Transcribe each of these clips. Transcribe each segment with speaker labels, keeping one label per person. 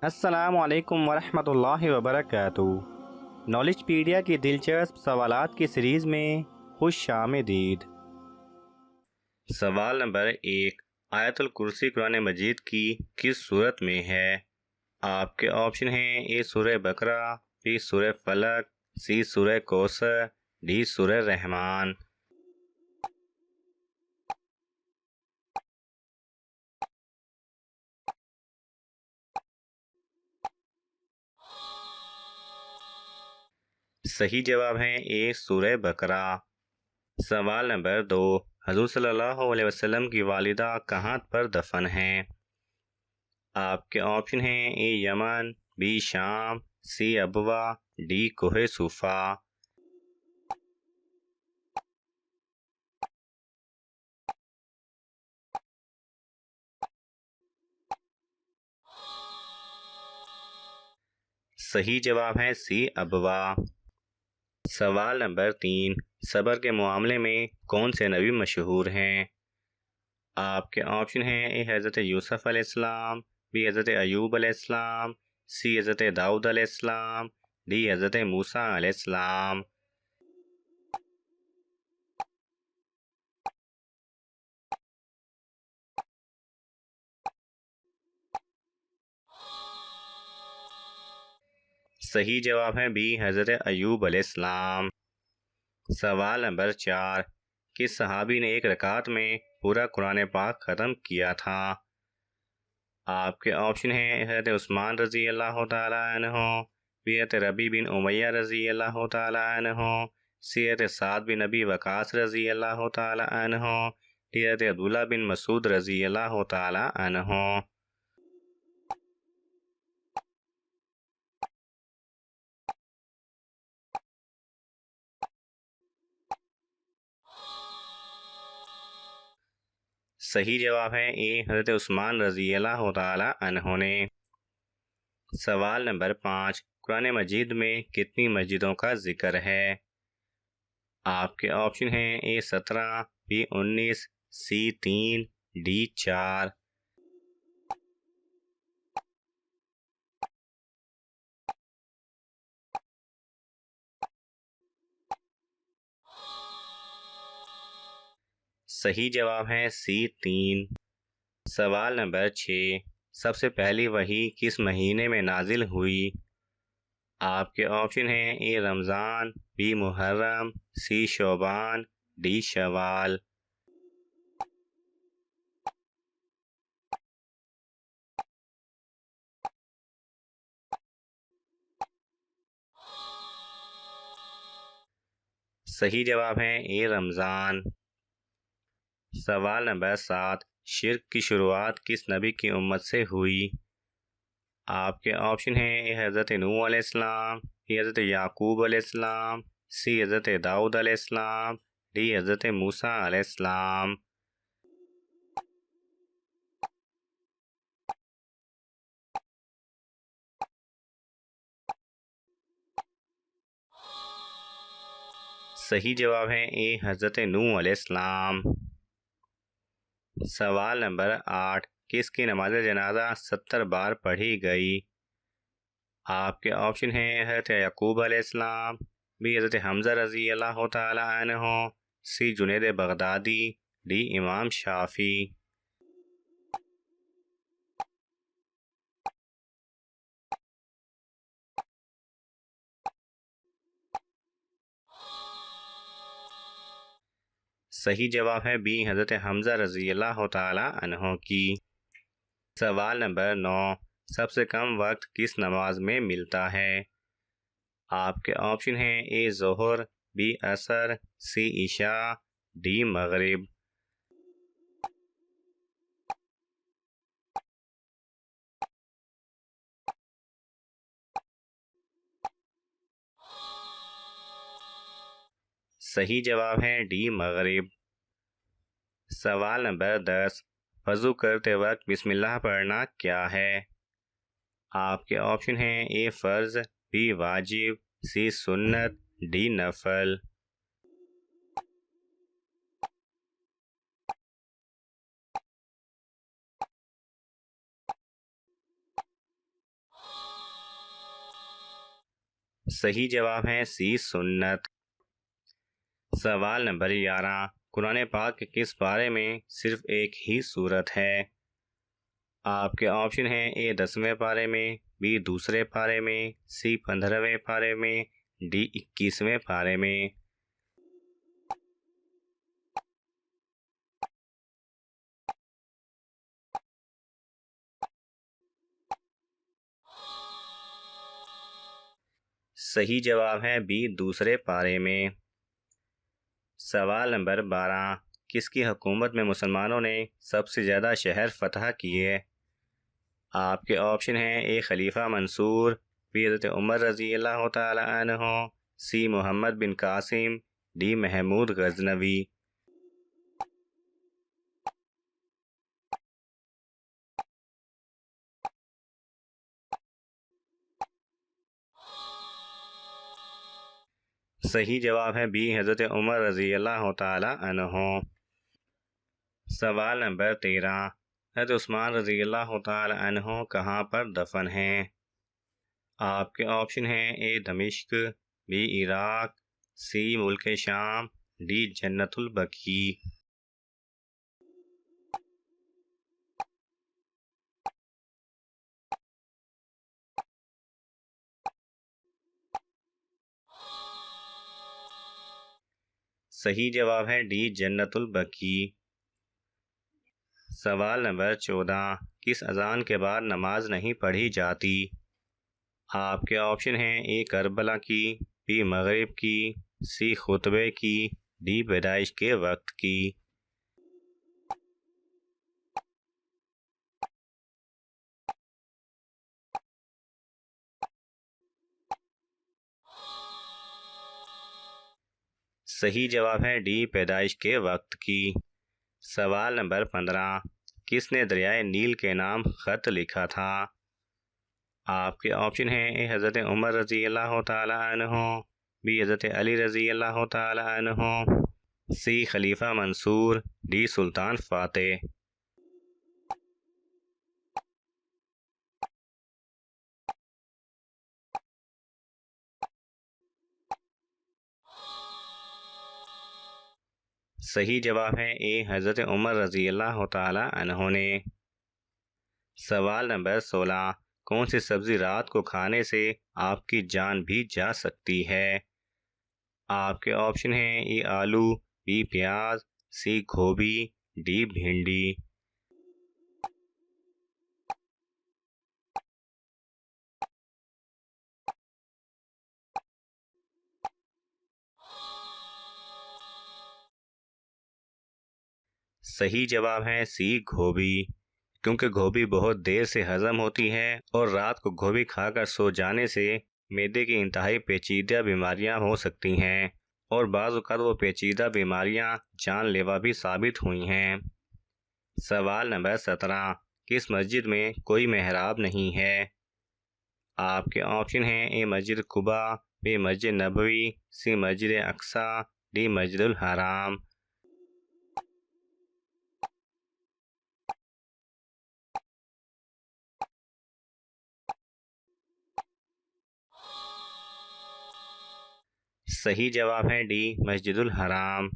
Speaker 1: अस्सलाम वालेकुम वरहमतुल्लाहि वबरकातुहू। नॉलेजपीडिया की दिलचस्प सवालात की सीरीज़ में खुश आमदीद। सवाल नंबर 1। आयतुल कुर्सी कुरान मजीद की किस सूरत में है? आपके ऑप्शन हैं ए सूरह बकरा, बी सूरह फलक, सी सूरह कौसर, डी सूरह रहमान। सही जवाब है ए सूरह बकरा। सवाल नंबर 2। हज़ूर सल्लल्लाहु अलैहि वसल्लम की वालिदा कहाँ पर दफन हैं? आपके ऑप्शन हैं ए यमन, बी शाम, सी अबवा, डी कोहे सूफा। सही जवाब है सी अबवा। सवाल नंबर 3। सब्र के मामले में कौन से नबी मशहूर हैं? आपके ऑप्शन हैं ए हज़रत यूसुफ अलैहिस्सलाम, बी हज़रत अयूब अलैहिस्सलाम, सी हज़रत दाऊद अलैहिस्सलाम, डी हज़रत मूसा अलैहिस्सलाम। सही जवाब है बी हज़रत अयूब अलैहिस्सलाम। सवाल नंबर 4। किस सहाबी ने एक रकात में पूरा कुरान पाक ख़त्म किया था? आपके ऑप्शन हैं हज़रत उस्मान रज़ी अल्लाह तआला अन्हु, बी हज़रत रबी बिन उमैया रज़ी अल्लाह तआला अन्हु, सी हज़रत साद बिन नबी वकास रज़ी अल्लाह तआला अन्हु, डी हज़रत अब्दुल्लाह बिन मसूद रज़ी अल्लाह तआला अन्हु। सही जवाब है ए हज़रत उस्मान रज़ी अल्लाह तआला अन्हु ने। सवाल नंबर 5। कुरान मजीद में कितनी मस्जिदों का जिक्र है? आपके ऑप्शन हैं ए 17, बी 19, सी 3, डी 4। सही जवाब है सी 3। सवाल नंबर 6। सबसे पहली वही किस महीने में नाजिल हुई? आपके ऑप्शन हैं ए रमज़ान, बी मुहर्रम, सी शौबान, डी शवाल। सही जवाब है ए रमज़ान। सवाल नंबर 7। शिर्क की शुरुआत किस नबी की उम्मत से हुई? आपके ऑप्शन हैं ए हज़रत नूह अलैहिस्सलाम, बी हज़रत याकूब अलैहिस्सलाम, सी हज़रत दाऊद अलैहिस्सलाम, डी हज़रत मूसा अलैहिस्सलाम। सही जवाब है ए हज़रत नूह अलैहिस्सलाम। सवाल नंबर 8। किसकी नमाज जनाजा 70 बार पढ़ी गई? आपके ऑप्शन हैं हज़रत याकूब अलैहिस्सलाम, बी हज़रत हमज़ा रज़ी अल्लाह तआला अन्हु, सी जुनैद बगदादी, डी इमाम शाफी। सही जवाब है बी हज़रत हमज़ा रज़ी अल्लाह तआला अन्हु की। सवाल नंबर 9। सबसे कम वक्त किस नमाज में मिलता है? आपके ऑप्शन हैं ए ज़ोहर, बी असर, सी इशा, डी मगरिब। सही जवाब है डी मगरिब। सवाल नंबर 10। वज़ू करते वक्त बिस्मिल्लाह पढ़ना क्या है? आपके ऑप्शन हैं ए फ़र्ज़, बी वाजिब, सी सुन्नत, डी नफल। सही जवाब है सी सुन्नत। सवाल नंबर 11, कुरान पाक के किस पारे में सिर्फ एक ही सूरत है? आपके ऑप्शन हैं ए 10वें पारे में, बी दूसरे पारे में, सी 15वें पारे में, डी 21वें पारे में। सही जवाब है बी दूसरे पारे में। सवाल नंबर 12, किसकी हुकूमत में मुसलमानों ने सबसे ज़्यादा शहर फतह किए? आपके ऑप्शन हैं ए खलीफा मंसूर, बी हज़रत उमर रज़ी अल्लाह तआला अन्हु, सी मोहम्मद बिन कासिम, डी महमूद गजनवी। सही जवाब है बी हज़रत उमर रज़ी अल्लाह तआला अन्हु। सवाल नंबर 13, हज़रत उस्मान रज़ी अल्लाह तआला अन्हु कहाँ पर दफन हैं? आपके ऑप्शन हैं ए दमिश्क, बी इराक, सी मुल्क शाम, डी जन्नतुल बकी। सही जवाब है डी जन्नतुल बकी। सवाल नंबर 14, किस अजान के बाद नमाज नहीं पढ़ी जाती? आपके ऑप्शन हैं ए करबला की, बी मगरिब की, सी खुतबे की, डी पैदाइश के वक्त की। सही जवाब है डी पैदाइश के वक्त की। सवाल नंबर 15, किसने दरियाए नील के नाम ख़त लिखा था? आपके ऑप्शन हैं ए हज़रत उमर रज़ी अल्लाह तआला अन्हु, बी हज़रत अली रज़ी अल्लाह तआला अन्हु, सी खलीफा मंसूर, डी सुल्तान फ़ातिह। सही जवाब है ए हज़रत उमर रज़ी अल्लाह तआला अन्हु ने। सवाल नंबर 16, कौन सी सब्ज़ी रात को खाने से आपकी जान भी जा सकती है? आपके ऑप्शन हैं ए आलू, बी प्याज, सी गोभी, डी भिंडी। सही जवाब है सी गोभी, क्योंकि गोभी बहुत देर से हज़म होती है और रात को गोभी खाकर सो जाने से मैदे की इंतहाई पेचीदा बीमारियां हो सकती हैं और बाज़ औक़ात वो पेचीदा बीमारियां जानलेवा भी साबित हुई हैं। सवाल नंबर 17, किस मस्जिद में कोई मेहराब नहीं है? आपके ऑप्शन हैं ए मस्जिद कुबा, बी मस्जिद नबवी, सी मस्जिद अक्सा, डी मस्जिदुल हराम। सही जवाब है डी मस्जिदुल हराम।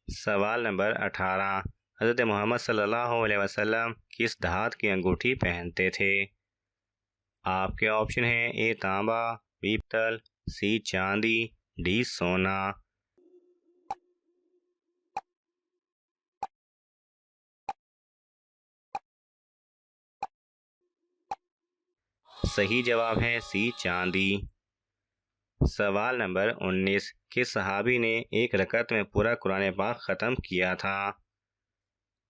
Speaker 1: सवाल नंबर 18, हज़रत मोहम्मद सल्लल्लाहु अलैहि वसल्लम किस धात की अंगूठी पहनते थे? आपके ऑप्शन हैं ए तांबा, बी पीतल, सी चांदी, डी सोना। सही जवाब है सी चांदी। सवाल नंबर 19, किस सहाबी ने एक रकत में पूरा कुरान पाक ख़त्म किया था?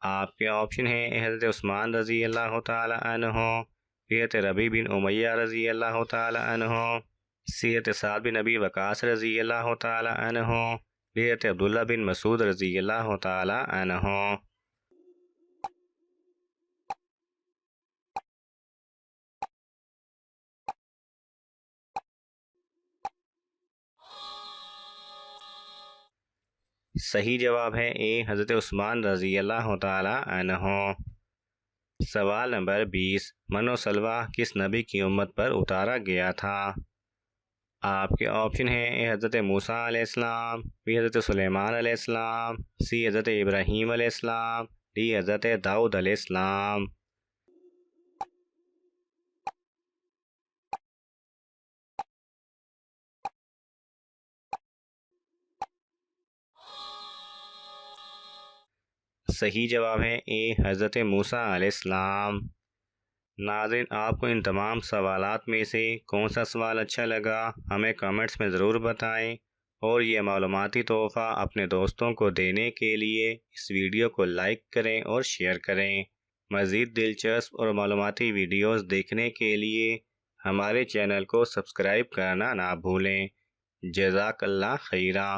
Speaker 1: आपके ऑप्शन हैं हज़रत उस्मान रज़ी अल्लाह तआला अन्हु, हज़रत रबी बिन उमैया रज़ी अल्लाह तआला अन्हु, हज़रत साद बिन नबी वक़ास रज़ी अल्लाह तआला अन्हु, हज़रत अब्दुल्ला बिन मसूद रज़ी अल्लाह तआला अन्हु। सही जवाब है ए हज़रत उस्मान रज़ी अल्लाह तआला अन्हु। सवाल नंबर 20, मनो सलवा किस नबी की उम्मत पर उतारा गया था? आपके ऑप्शन हैं ए हज़रत मूसा अलैहिस्सलाम, बी हज़रत सुलेमान अलैहिस्सलाम, सी हज़रत इब्राहीम अलैहिस्सलाम, डी हज़रत दाऊद अलैहिस्सलाम। सही जवाब है ए हज़रत मूसा अलैहिस्सलाम। नाज़रीन, आपको इन तमाम सवालात में से कौन सा सवाल अच्छा लगा हमें कमेंट्स में ज़रूर बताएं, और ये मालूमाती तोहफ़ा अपने दोस्तों को देने के लिए इस वीडियो को लाइक करें और शेयर करें। मज़ीद दिलचस्प और मालूमाती वीडियोस देखने के लिए हमारे चैनल को सब्सक्राइब करना ना भूलें। जज़ाकल्लाह खैरा।